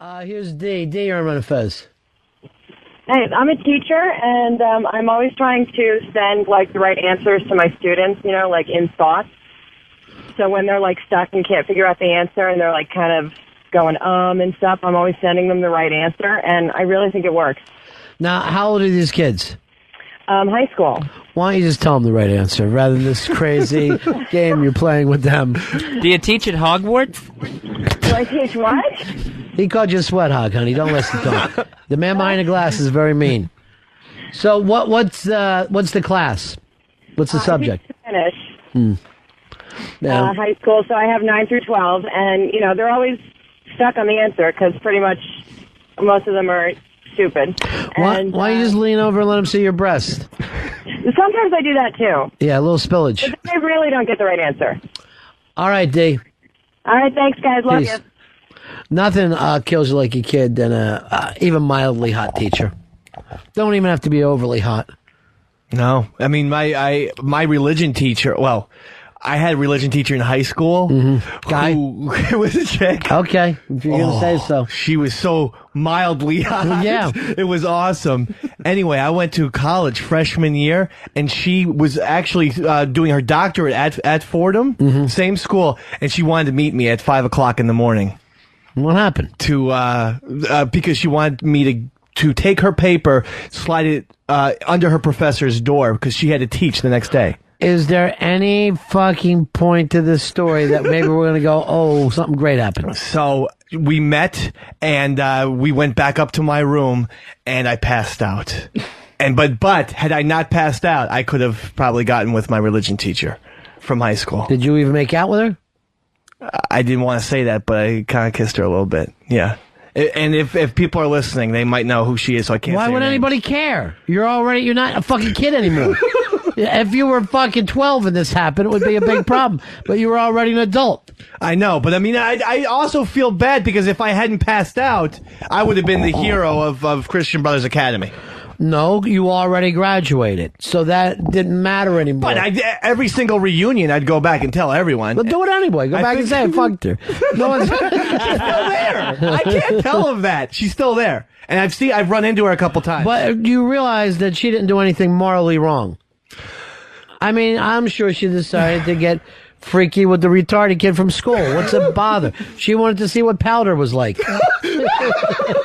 Here's D. D, you're on Run of Fez. Hey, I'm a teacher, and I'm always trying to send, like, the right answers to my students, you know, like, in thoughts. So when they're, like, stuck and can't figure out the answer, and they're, like, kind of going, and stuff, I'm always sending them the right answer, and I really think it works. Now, how old are these kids? High school. Why don't you just tell them the right answer, rather than this crazy game you're playing with them? Do you teach at Hogwarts? Do I teach what? He called you a sweat hog, honey. Don't listen to him. The man behind the glass is very mean. So what's the class? What's the subject? Spanish. Yeah. High school, so I have 9 through 12, and, you know, they're always stuck on the answer, because pretty much most of them are stupid. Why don't you just lean over and let them see your breast? Sometimes I do that, too. Yeah, a little spillage. But they really don't get the right answer. All right, D. All right, thanks, guys. Love Peace. you. Nothing kills you like a kid than a even mildly hot teacher. Don't even have to be overly hot. No, I mean my religion teacher. Well, I had a religion teacher in high school. Guy? Who was a chick. Okay, if you're gonna say so. She was so mildly hot. Yeah. It was awesome. Anyway, I went to college freshman year, and she was actually doing her doctorate at Fordham, same school, and she wanted to meet me at 5 o'clock in the morning. What happened? Because she wanted me to take her paper, slide it under her professor's door, because she had to teach the next day. Is there any fucking point to this story that maybe we're going to go, oh, something great happened? So we met, and we went back up to my room, and I passed out. But had I not passed out, I could have probably gotten with my religion teacher from high school. Did you even make out with her? I didn't want to say that, but I kind of kissed her a little bit. Yeah. And if people are listening, they might know who she is, so I can't say Why would her name. anybody care? You're not a fucking kid anymore. If you were fucking 12 and this happened, it would be a big problem. But you were already an adult. I know, but I mean, I also feel bad because if I hadn't passed out, I would have been the hero of Christian Brothers Academy. No, you already graduated, so that didn't matter anymore. But every single reunion, I'd go back and tell everyone. But do it anyway. Go back and say I fucked her. No one's She's still there. I can't tell them that. She's still there. And I've run into her a couple times. But you realize that she didn't do anything morally wrong. I mean, I'm sure she decided to get freaky with the retarded kid from school. What's a bother? She wanted to see what powder was like.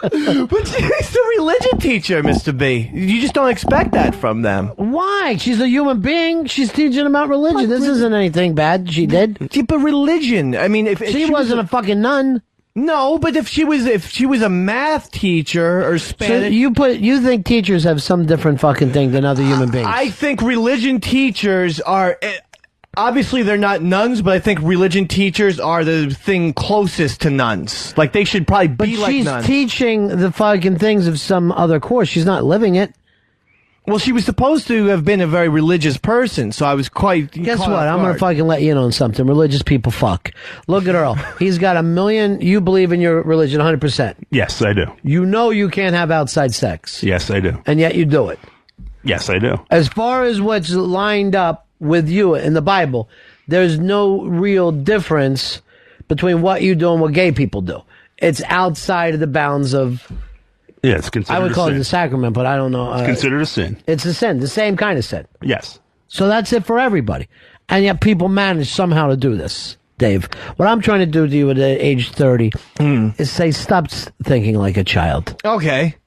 But she's a religion teacher, Mr. B. You just don't expect that from them. Why? She's a human being. She's teaching about religion. This isn't anything bad she did. Yeah, but religion. I mean, if she wasn't a fucking nun. No, but if she was a math teacher or Spanish, so you think teachers have some different fucking thing than other human beings? I think religion teachers are. Obviously, they're not nuns, but I think religion teachers are the thing closest to nuns. Like, they should probably be like nuns. But she's teaching the fucking things of some other course. She's not living it. Well, she was supposed to have been a very religious person, so I was quite... Guess what? I'm going to fucking let you know something. Religious people fuck. Look at Earl. He's got a million... You believe in your religion 100%. Yes, I do. You know you can't have outside sex. Yes, I do. And yet you do it. Yes, I do. As far as what's lined up with you in the Bible, there's no real difference between what you do and what gay people do. It's outside of the bounds of... Yeah, it's considered I would call a sin. it a sacrament, but I don't know. It's considered a sin. It's a sin, the same kind of sin. Yes. So that's it for everybody. And yet people manage somehow to do this, Dave. What I'm trying to do to you at age 30 is say, stop thinking like a child. Okay.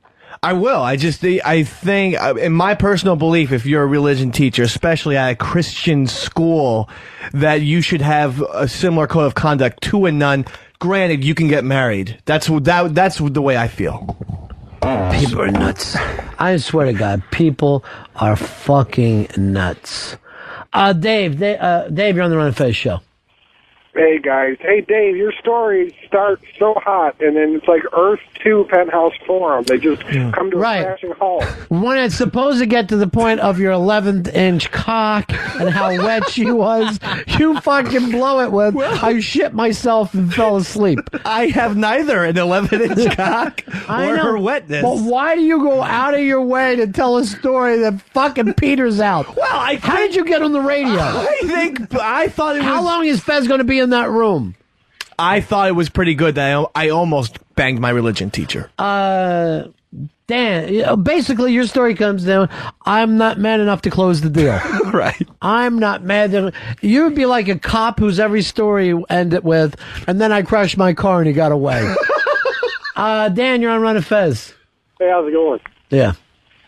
I will. I think, in my personal belief, if you're a religion teacher, especially at a Christian school, that you should have a similar code of conduct to a nun. Granted, you can get married. That's the way I feel. People are nuts. I swear to God, people are fucking nuts. Dave, you're on the Run of Fez show. Hey, guys. Hey, Dave, your stories start so hot, and then it's like Earth 2 Penthouse Forum. They just come to a crashing halt. When it's supposed to get to the point of your 11th-inch cock and how wet she was, you fucking blow it with, I shit myself and fell asleep. I have neither an 11-inch cock or her wetness. But why do you go out of your way to tell a story that fucking peters out? Well, how did you get on the radio? I thought it was... How long is Fez going to be in that room? I thought it was pretty good that I almost banged my religion teacher. Dan, basically your story comes down, I'm not mad enough to close the deal. Right. I'm not mad that you would be like a cop whose every story ended with, and then I crashed my car and he got away. Dan, you're on Run of Fez. Hey, how's it going? Yeah.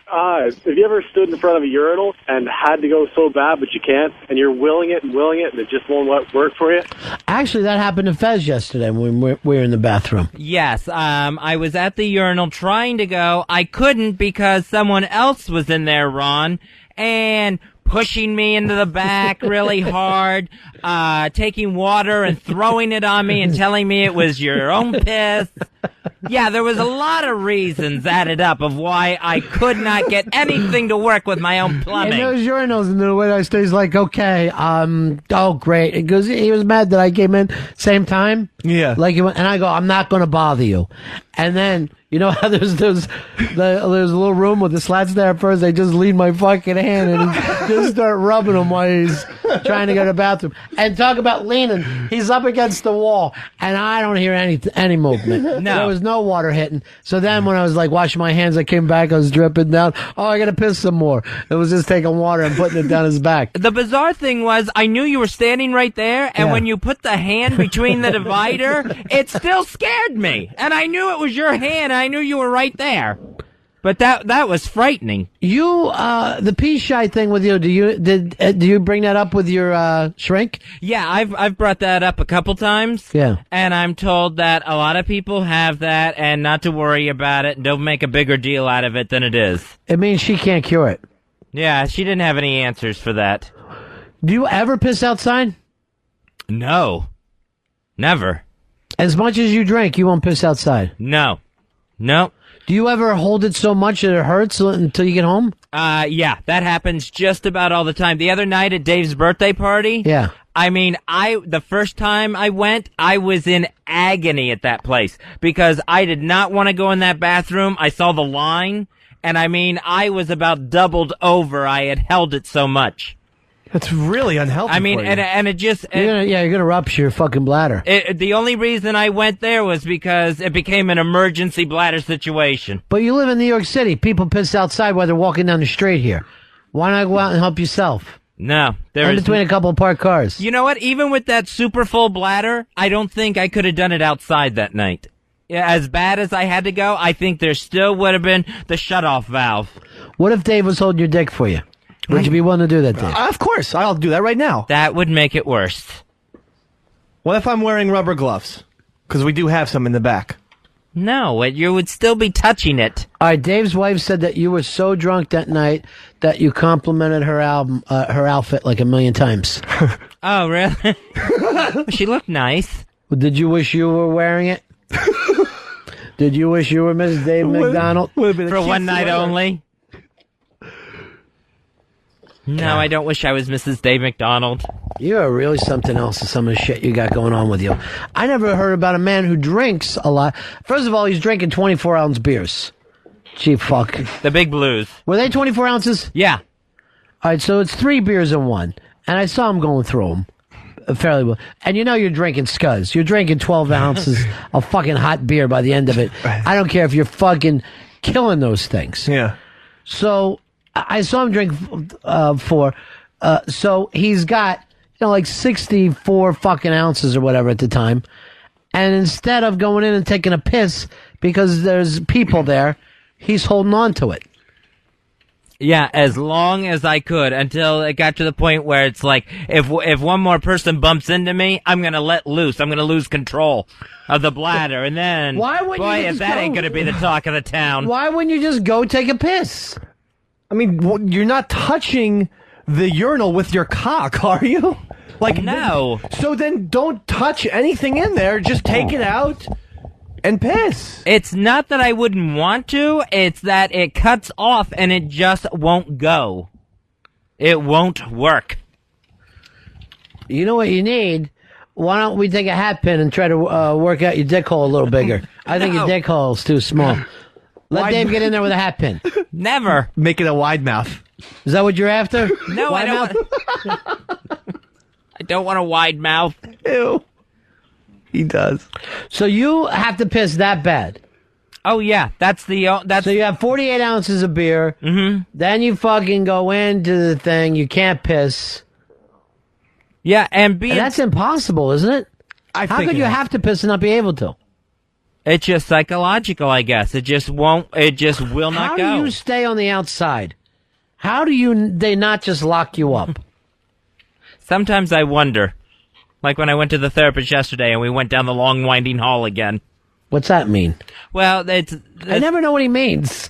Have you ever stood in front of a urinal and had to go so bad, but you can't, and you're willing it, and it just won't work for you? Actually, that happened to Fez yesterday when we were in the bathroom. Yes, I was at the urinal trying to go. I couldn't because someone else was in there, Ron, and pushing me into the back really hard, taking water and throwing it on me and telling me it was your own piss. Yeah, there was a lot of reasons added up of why I could not get anything to work with my own plumbing. And those urinals, and the way I stay is like, okay, oh great. It goes. He was mad that I came in same time. Yeah. Like, and I go, I'm not going to bother you. And then, you know how there's a little room with the slats there at first. I just lean my fucking hand and just start rubbing him while he's trying to go to the bathroom. And talk about leaning. He's up against the wall, and I don't hear any movement. No. There was no water hitting. So then when I was like washing my hands, I came back, I was dripping down. Oh, I got to piss some more. It was just taking water and putting it down his back. The bizarre thing was I knew you were standing right there, and when you put the hand between the divider, it still scared me. And I knew it was your hand, and I knew you were right there. But that was frightening. You, the pee shy thing with you, do you bring that up with your, shrink? Yeah, I've brought that up a couple times. Yeah. And I'm told that a lot of people have that and not to worry about it and don't make a bigger deal out of it than it is. It means she can't cure it. Yeah, she didn't have any answers for that. Do you ever piss outside? No. Never. As much as you drink, you won't piss outside? No. No. Do you ever hold it so much that it hurts until you get home? Yeah, that happens just about all the time. The other night at Dave's birthday party. Yeah. I mean, the first time I went, I was in agony at that place because I did not want to go in that bathroom. I saw the line, and I mean, I was about doubled over. I had held it so much. That's really unhealthy. I mean, for you. and it just... You're gonna rupture your fucking bladder. The only reason I went there was because it became an emergency bladder situation. But you live in New York City. People piss outside while they're walking down the street here. Why not go out and help yourself? No, In between a couple of parked cars. You know what? Even with that super full bladder, I don't think I could have done it outside that night. Yeah, as bad as I had to go, I think there still would have been the shutoff valve. What if Dave was holding your dick for you? Would you be willing to do that, Dave? Of course, I'll do that right now. That would make it worse. What if I'm wearing rubber gloves? Because we do have some in the back. No, you would still be touching it. All right, Dave's wife said that you were so drunk that night that you complimented her her outfit like 1,000,000 times. Oh, really? She looked nice. Did you wish you were wearing it? Did you wish you were Mrs. Dave McDonald? For one night only? No, I don't wish I was Mrs. Dave McDonald. You are really something else to some of the shit you got going on with you. I never heard about a man who drinks a lot. First of all, he's drinking 24-ounce beers. Gee, fuck. The Big Blues. Were they 24 ounces? Yeah. All right, so it's 3 beers in one. And I saw him going through them fairly well. And you know you're drinking scuds. You're drinking 12 ounces of fucking hot beer by the end of it. I don't care if you're fucking killing those things. Yeah. So I saw him drink 4. So he's got, like 64 fucking ounces or whatever at the time. And instead of going in and taking a piss because there's people there, he's holding on to it. Yeah, as long as I could until it got to the point where it's like, if one more person bumps into me, I'm going to let loose. I'm going to lose control of the bladder. And then, Why wouldn't boy, you if just that go? ain't going to be the talk of the town. Why wouldn't you just go take a piss? I mean, you're not touching the urinal with your cock, are you? Like, No. So then don't touch anything in there. Just take it out and piss. It's not that I wouldn't want to, it's that it cuts off and it just won't go. It won't work. You know what you need? Why don't we take a hat pin and try to work out your dick hole a little bigger? I think your dick hole's too small. Let Dave get in there with a hat pin. Never. Make it a wide mouth. Is that what you're after? No, Wide I mouth? don't. I don't want a wide mouth. Ew. He does. So you have to piss that bad. Oh yeah, that's So you have 48 ounces of beer. Mm-hmm. Then you fucking go into the thing. You can't piss. Yeah, and that's impossible, isn't it? How could you have to piss and not be able to? It's just psychological, I guess. It just won't. It just will not go. How do you stay on the outside? How do they not just lock you up? Sometimes I wonder. Like when I went to the therapist yesterday and we went down the long winding hall again. What's that mean? Well, I never know what he means.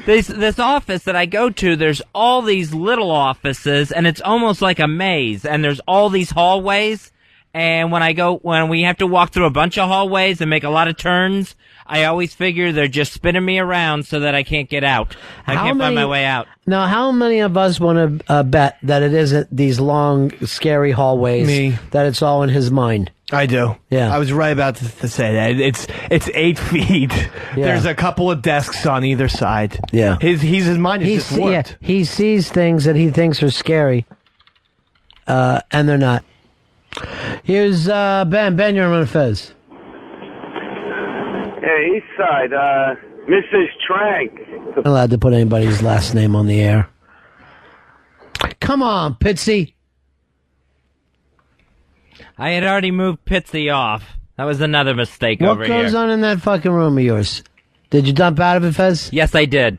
This office that I go to, there's all these little offices, and it's almost like a maze, and there's all these hallways, and when we have to walk through a bunch of hallways and make a lot of turns, I always figure they're just spinning me around so that I can't get out. I can't find my way out. Now, how many of us want to bet that it isn't these long, scary hallways? Me. That it's all in his mind? I do. Yeah. I was right about to say that. It's 8 feet. Yeah. There's a couple of desks on either side. Yeah. His mind is just warped. Yeah, he sees things that he thinks are scary, and they're not. Here's Ben. Ben, you're on Fez. Hey, East Side, Mrs. Trank. I'm not allowed to put anybody's last name on the air. Come on, Pitsy. I had already moved Pitsy off. That was another mistake over here. What goes on in that fucking room of yours? Did you dump out of it, Fez? Yes, I did.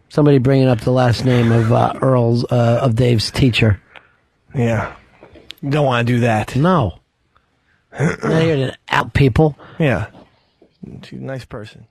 Somebody bringing up the last name of Earl's, of Dave's teacher. Yeah. You don't want to do that. No. Now you're to out people. Yeah. She's a nice person.